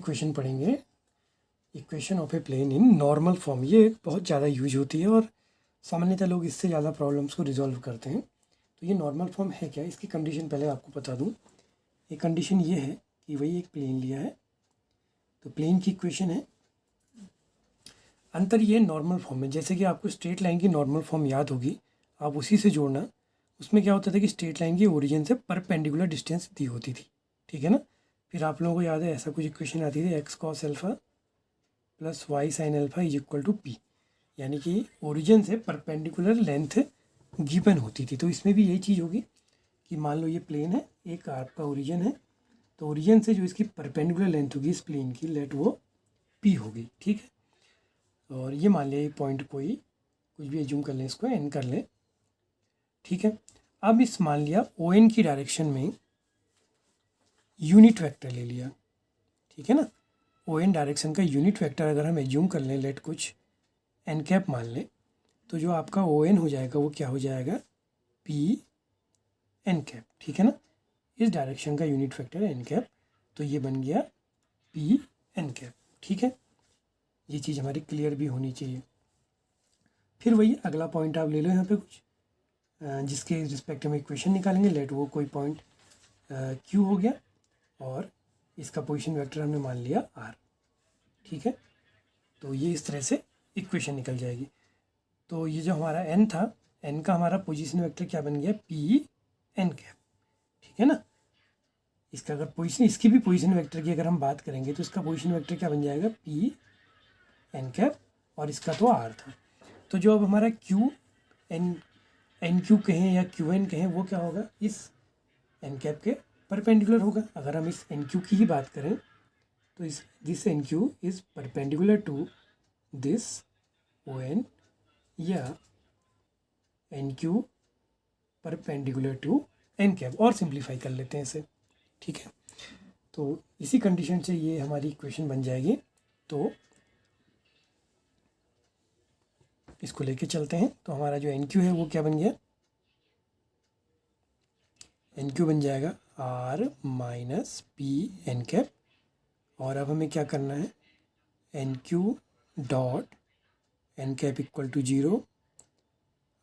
Equation पढ़ेंगे, equation of a plane in normal form. ये बहुत ज़्यादा यूज होती है और सामान्यतः लोग इससे ज़्यादा प्रॉब्लम्स को रिजॉल्व करते हैं। तो ये नॉर्मल फॉर्म है क्या, इसकी कंडीशन पहले आपको बता दूँ। ये कंडीशन ये है कि वही एक प्लेन लिया है, तो प्लेन की इक्वेशन है। अंतर ये नॉर्मल फॉर्म में, जैसे कि आपको स्ट्रेट लाइन की नॉर्मल फॉर्म याद होगी, आप उसी से जोड़ना। उसमें क्या होता था कि स्ट्रेट लाइन की ओरिजिन से परपेंडिकुलर डिस्टेंस दी होती थी, ठीक है ना। फिर आप लोगों को याद है ऐसा कुछ इक्वेशन आती थी, x cos alpha plus y sin alpha is equal to p, यानी कि ओरिजिन से परपेंडिकुलर लेंथ गिवन होती थी। तो इसमें भी यही चीज़ होगी कि मान लो ये प्लेन है, एक आपका ओरिजिन है, तो ओरिजिन से जो इसकी परपेंडिकुलर लेंथ होगी इस प्लेन की, लेट वो पी होगी, ठीक है। और ये मान लिया ये पॉइंट कोई कुछ भी एज्यूम कर लें, इसको एन कर लें, ठीक है। अब इस मान लिया ओ एन की डायरेक्शन में यूनिट वेक्टर ले लिया, ठीक है ना। ओ एन डायरेक्शन का यूनिट वेक्टर अगर हम एज्यूम कर लें, लेट कुछ एन कैप मान लें, तो जो आपका ओ एन हो जाएगा वो क्या हो जाएगा, पी एन कैप, ठीक है ना। इस डायरेक्शन का यूनिट वेक्टर एन कैप, तो ये बन गया पी एन कैप, ठीक है। ये चीज़ हमारी क्लियर भी होनी चाहिए। फिर वही अगला पॉइंट आप ले लो यहाँ पे कुछ, जिसके रिस्पेक्ट में इक्वेशन निकालेंगे, लेट वो कोई पॉइंट क्यू हो गया और इसका पोजीशन वेक्टर हमने मान लिया आर, ठीक है। तो ये इस तरह से इक्वेशन निकल जाएगी। तो ये जो हमारा एन था, एन का हमारा पोजीशन वेक्टर क्या बन गया, पी एन कैप, ठीक है ना। इसका अगर पोजीशन, इसकी भी पोजीशन वेक्टर की अगर हम बात करेंगे तो इसका पोजीशन वेक्टर क्या बन जाएगा, पी एन कैप, और इसका तो आर था। तो जो अब हमारा क्यू एन क्यू कहें या क्यू एन कहें, वो क्या होगा, इस एन कैप के परपेंडिकुलर होगा। अगर हम इस एन क्यू की ही बात करें तो इस this N Q is perpendicular to this O N, या N Q perpendicular to N cap, और सिंप्लीफाई कर लेते हैं इसे, ठीक है। तो इसी कंडीशन से ये हमारी इक्वेशन बन जाएगी। तो इसको लेके चलते हैं। तो हमारा जो एन क्यू है वो क्या बन गया, एन क्यू बन जाएगा R minus P N cap. और अब हमें क्या करना है, N Q dot N cap equal to 0,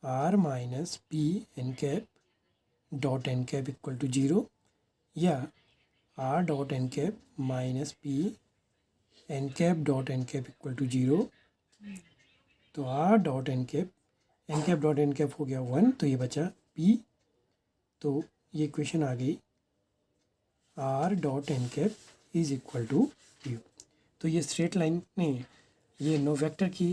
R minus P N cap dot N cap equal to 0, या R dot N cap minus P N cap dot N cap equal to 0। तो R dot N cap dot N cap हो गया 1, तो ये बचा P. तो ये equation आ गई, R dot N cap is equal to U. तो ये स्ट्रेट लाइन नहीं, ये नो वेक्टर की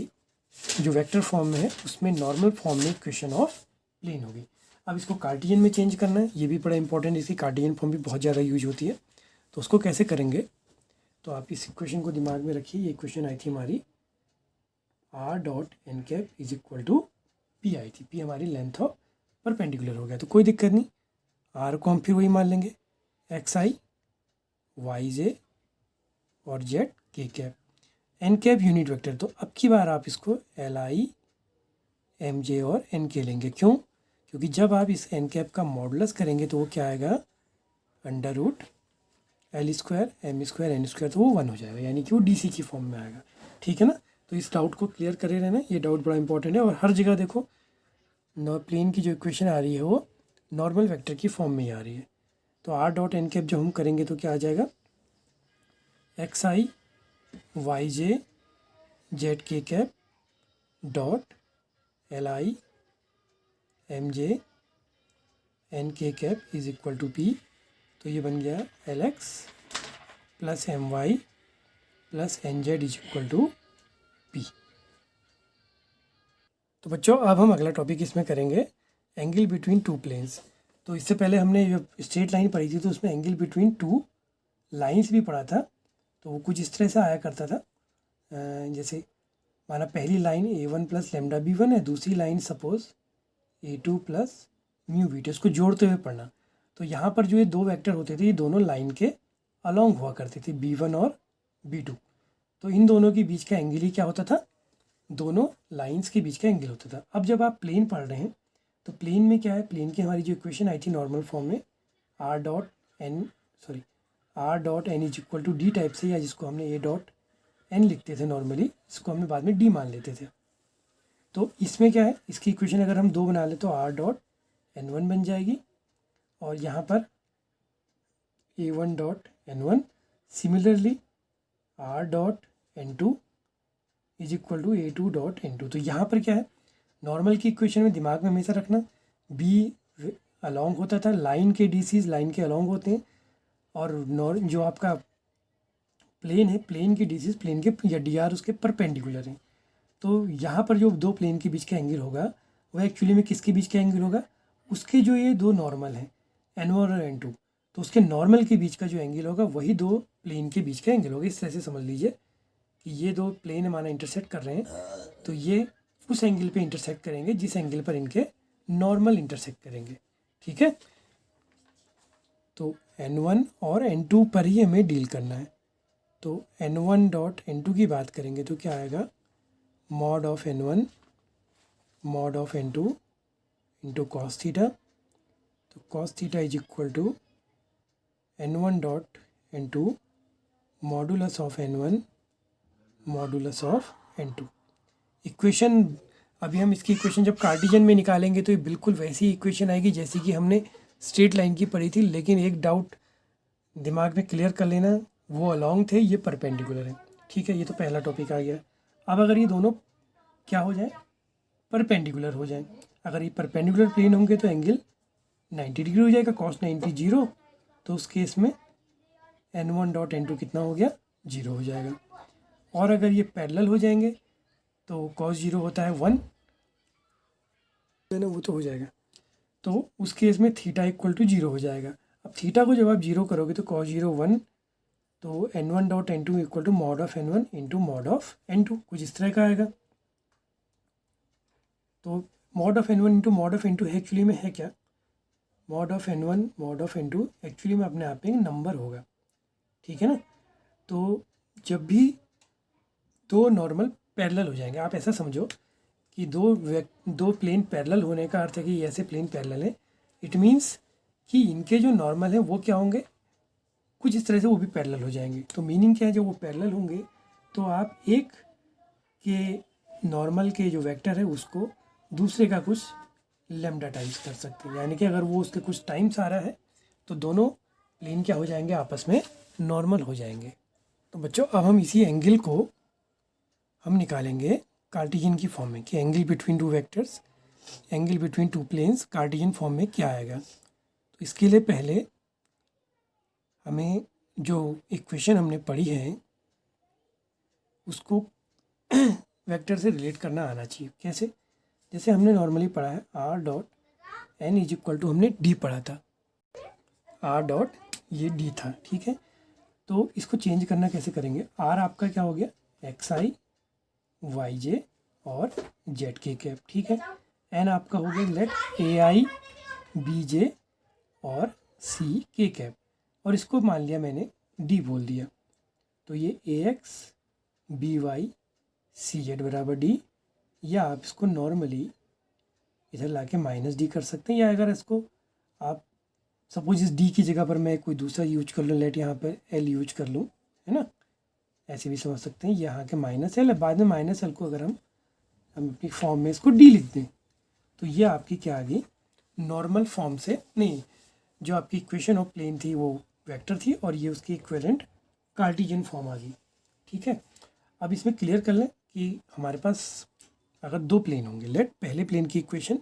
जो वेक्टर फॉर्म में है उसमें नॉर्मल फॉर्म में इक्वेशन ऑफ प्लेन होगी। अब इसको कार्टियन में चेंज करना है, ये भी बड़ा इंपॉर्टेंट, इसकी कार्टियन फॉर्म भी बहुत ज़्यादा यूज होती है। तो उसको कैसे करेंगे, तो आप इस इक्वेशन को दिमाग में रखिए। ये इक्वेशन आई थी हमारी, R dot N cap is equal to P आई थी। पी हमारी लेंथ ऑफ परपेंडिकुलर हो गया, तो कोई दिक्कत नहीं। आर को हम फिर वही मान लेंगे, एक्स आई वाई जे और जेड के cap. N cap unit vector, तो अब की बार आप इसको एल आई एम जे और एन के लेंगे। क्यों, क्योंकि जब आप इस एन कैप का मॉडुलस करेंगे तो वो क्या आएगा, under root L square M square N square, तो वो 1 हो जाएगा, यानी कि वो डी सी की फॉर्म में आएगा, ठीक है ना। तो इस डाउट को क्लियर करे रहना, ये डाउट बड़ा इंपॉर्टेंट है। और हर जगह देखो प्लेन की जो इक्वेशन आ रही है वो नॉर्मल वेक्टर की फॉर्म में ही आ रही है। तो आर डॉट एन कैप जो हम करेंगे तो क्या आ जाएगा, X I Y J Z के cap dot L I M J N K cap is equal to P. तो ये बन गया L X plus M Y plus N Z is equal to P. तो बच्चों अब हम अगला टॉपिक इसमें करेंगे, एंगल बिटवीन टू प्लेन्स। तो इससे पहले हमने जो स्ट्रेट लाइन पढ़ी थी तो उसमें एंगल बिटवीन टू लाइंस भी पढ़ा था। तो वो कुछ इस तरह से आया करता था, जैसे माना पहली line a1 plus lambda b1 है, दूसरी line suppose a2 plus mu b2, इसको जोड़ते हुए पढ़ना। तो यहाँ पर जो ये दो वेक्टर होते थे ये दोनों लाइन के अलॉन्ग हुआ करते थे, b1 और b2। तो इन दोनों के बीच का एंगल ही क्या होता था, दोनों लाइंस के बीच का एंगल होता था। अब जब आप प्लेन पढ़ रहे हैं तो प्लेन में क्या है, प्लेन की हमारी जो इक्वेशन आई थी नॉर्मल फॉर्म में, R dot N R dot N is equal to D type से, या जिसको हमने ए डॉट एन लिखते थे नॉर्मली, इसको हमने बाद में डी मान लेते थे। तो इसमें क्या है, इसकी इक्वेशन अगर हम 2 बना ले तो आर डॉट एन वन बन जाएगी, और यहाँ पर A one dot N one, similarly R dot N two is equal to A two dot N two. तो यहाँ पर क्या है, नॉर्मल की इक्वेशन में दिमाग में हमेशा रखना, बी अलॉन्ग होता था, लाइन के डीसीज लाइन के अलॉन्ग होते हैं, और जो आपका प्लेन है, प्लेन के डीसीज प्लेन के या डी आर उसके परपेंडिकुलर हैं। तो यहाँ पर जो 2 प्लेन के बीच का एंगल होगा वह एक्चुअली में किसके बीच का एंगल होगा, उसके जो ये 2 नॉर्मल हैं N1 और N2, तो उसके नॉर्मल के बीच का जो एंगल होगा वही 2 प्लेन के बीच का एंगल होगा। इस तरह से समझ लीजिए कि ये 2 प्लेन हमारा इंटरसेक्ट कर रहे हैं, तो ये उस एंगल पे इंटरसेक्ट करेंगे जिस एंगल पर इनके नॉर्मल इंटरसेक्ट करेंगे। ठीक है, तो N1 और N2 पर ही हमें डील करना है। तो N1 डॉट N2 की बात करेंगे तो क्या आएगा, mod of N1 mod of N2 into cos theta. तो cos theta is equal to N1 dot N2 modulus of N1 modulus of N2। Equation, अभी हम इसकी इक्वेशन जब कार्टेशियन में निकालेंगे तो ये बिल्कुल वैसी इक्वेशन आएगी जैसी कि हमने स्ट्रेट लाइन की पढ़ी थी, लेकिन एक डाउट दिमाग में क्लियर कर लेना, वो अलॉन्ग थे, ये परपेंडिकुलर है। ठीक है, ये तो पहला टॉपिक आ गया। अब अगर ये दोनों क्या हो जाए, परपेंडिकुलर हो जाए, अगर ये परपेंडिकुलर प्लेन होंगे तो एंगल 90 डिग्री हो जाएगा, कॉस 90 जीरो, तो उस केस में N1 डॉट N2 कितना हो गया, 0 हो जाएगा। और अगर ये पैरेलल हो जाएंगे तो कॉस 0 होता है 1, वो तो हो जाएगा, तो उस केस में थीटा इक्वल टू 0 हो जाएगा। अब थीटा को जब आप 0 करोगे तो कॉस 0 1, तो N1 dot N2 equal to mod of N1 into mod of N2, कुछ इस तरह का आएगा। तो mod of N1 into mod of N2 actually में है क्या, mod of N1 mod of N2 actually में अपने आप में एक नंबर होगा। ठीक है ना, तो जब भी 2 नॉर्मल पैरेलल हो जाएंगे, आप ऐसा समझो कि दो प्लेन पैरेलल होने का अर्थ है कि ऐसे प्लेन पैरेलल है, इट मीन्स कि इनके जो नॉर्मल है वो क्या होंगे, कुछ इस तरह से वो भी पैरेलल हो जाएंगे। तो मीनिंग क्या है, जब वो पैरेलल होंगे तो आप एक के नॉर्मल के जो वेक्टर है उसको दूसरे का कुछ लेमडा टाइम्स कर सकते हैं, यानी कि अगर वो उसके कुछ टाइम्स आ रहा है तो दोनों प्लेन क्या हो जाएंगे, आपस में नॉर्मल हो जाएंगे। तो बच्चों अब हम इसी एंगल को हम निकालेंगे कार्टेशियन की फॉर्म में, कि angle between 2 vectors, angle between 2 planes Cartesian form में क्या आएगा। तो इसके लिए पहले हमें जो इक्वेशन हमने पढ़ी है उसको वेक्टर से रिलेट करना आना चाहिए। कैसे, जैसे हमने नॉर्मली पढ़ा है R dot N is equal to, हमने डी पढ़ा था, आर डॉट ये डी था। ठीक है, तो इसको चेंज करना कैसे करेंगे, आर आपका क्या हो गया, एक्स आई वाई जे और जेड के कैप। ठीक है, एन आपका हो गया लेट ए आई बी जे और सी के कैप, और इसको मान लिया मैंने डी बोल दिया। तो ये A X B Y C Z बराबर डी, या आप इसको नॉर्मली इधर लाके माइनस डी कर सकते हैं, या अगर इसको आप सपोज इस डी की जगह पर मैं कोई दूसरा यूज कर लूँ, लेट यहाँ पर एल यूज कर लूँ, है ना, ऐसे भी समझ सकते हैं। यहाँ के माइनस एल, बाद में माइनस एल को अगर हम अपनी फॉर्म में इसको डी लिख दें तो ये आपकी क्या आ गई, नॉर्मल फॉर्म से नहीं, जो आपकी इक्वेशन ऑफ प्लेन थी वो वेक्टर थी, और ये उसकी इक्विवेलेंट कार्टेशियन फॉर्म आ गई। ठीक है, अब इसमें क्लियर कर लें कि हमारे पास अगर 2 प्लेन होंगे, लेट पहले प्लेन की equation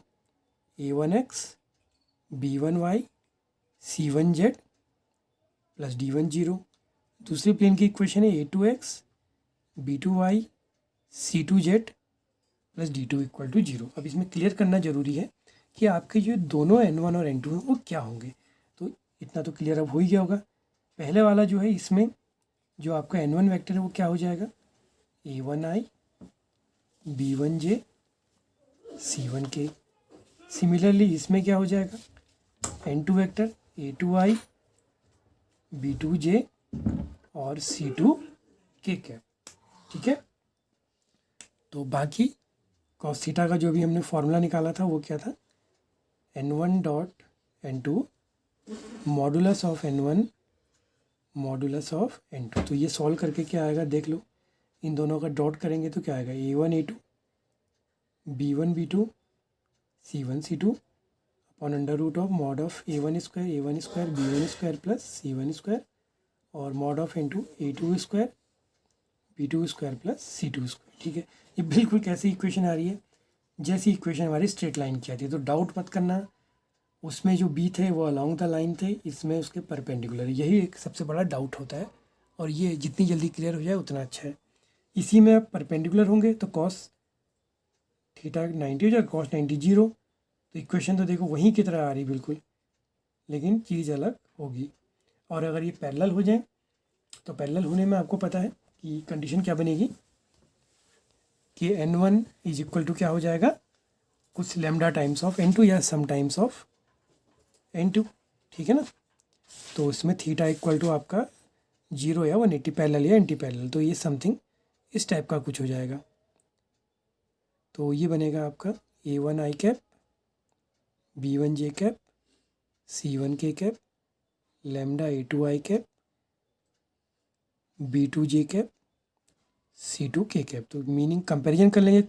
a1x b1y c1z plus d1 0, दूसरी प्लेन की इक्वेशन है a2x b2y c2z plus d2 equal to 0। अब इसमें क्लियर करना जरूरी है कि आपके जो दोनों n1 और n2 हैं वो क्या होंगे। तो इतना तो क्लियर अब हो ही गया होगा। पहले वाला जो है, इसमें जो आपका n1 वेक्टर है वो क्या हो जाएगा, a1i b1j c1k। सिमिलरली इसमें क्या हो जाएगा, n2 वेक्टर a2i b2j और c2k कैप। ठीक है, तो बाकी कॉस थीटा का जो भी हमने फॉर्मूला निकाला था वो क्या था, n1 dot n2 modulus of n1 modulus of N2। तो ये सॉल्व करके क्या आएगा देख लो, इन दोनों का डॉट करेंगे तो क्या आएगा, A1 A2 B1 B2 C1 C2 upon under root of mod of A1 square B1 square plus C1 square और mod of N2 A2 square B2 square plus C2 square. ठीक है, ये बिल्कुल कैसी इक्वेशन आ रही है, जैसी इक्वेशन हमारी स्ट्रेट लाइन की आती है। तो डाउट मत करना, उसमें जो बी थे वो अलॉन्ग द लाइन थे, इसमें उसके परपेंडिकुलर, यही एक सबसे बड़ा डाउट होता है। और ये जितनी जल्दी क्लियर हो जाए उतना अच्छा है। इसी में आप परपेंडिकुलर होंगे तो कॉस थीटा 90 हो जाएगा, कॉस 90 0। तो इक्वेशन तो देखो वहीं की तरह आ रही बिल्कुल, लेकिन चीज़ अलग होगी। और अगर ये पैरेलल हो जाए तो पैरेलल होने में आपको पता है कि कंडीशन क्या बनेगी कि N1 इज इक्वल टू क्या हो जाएगा, कुछ लेमडा टाइम्स ऑफ N2 या सम टाइम्स ऑफ N2। ठीक है ना, तो इसमें थीटा इक्वल टू आपका 0 या 180 पैरेलल या एंटी पैरेलल, तो ये समथिंग इस टाइप का कुछ हो जाएगा। तो ये बनेगा आपका A1 I cap B1 J cap C1 K cap lambda A2 I cap B2 J cap C2 K cap. तो मीनिंग कंपैरिजन कर लेंगे,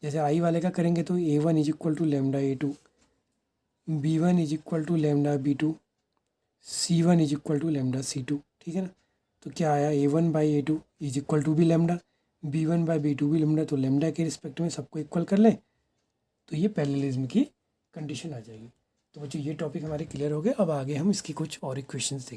जैसे आई वाले का करेंगे तो A1 is equal to lambda A2 B1 is equal to lambda B2 C1 is equal to lambda C2। ठीक है ना, तो क्या आया A1 by A2 is equal to भी लेमडा, B1 बाई B2 भी लेमडा। तो लेमडा के रिस्पेक्ट में सबको इक्वल कर लें तो ये पैरेललिज्म की कंडीशन आ जाएगी। तो बच्चों ये टॉपिक हमारे क्लियर हो गए। अब आगे हम इसकी कुछ और इक्वेशंस देखें।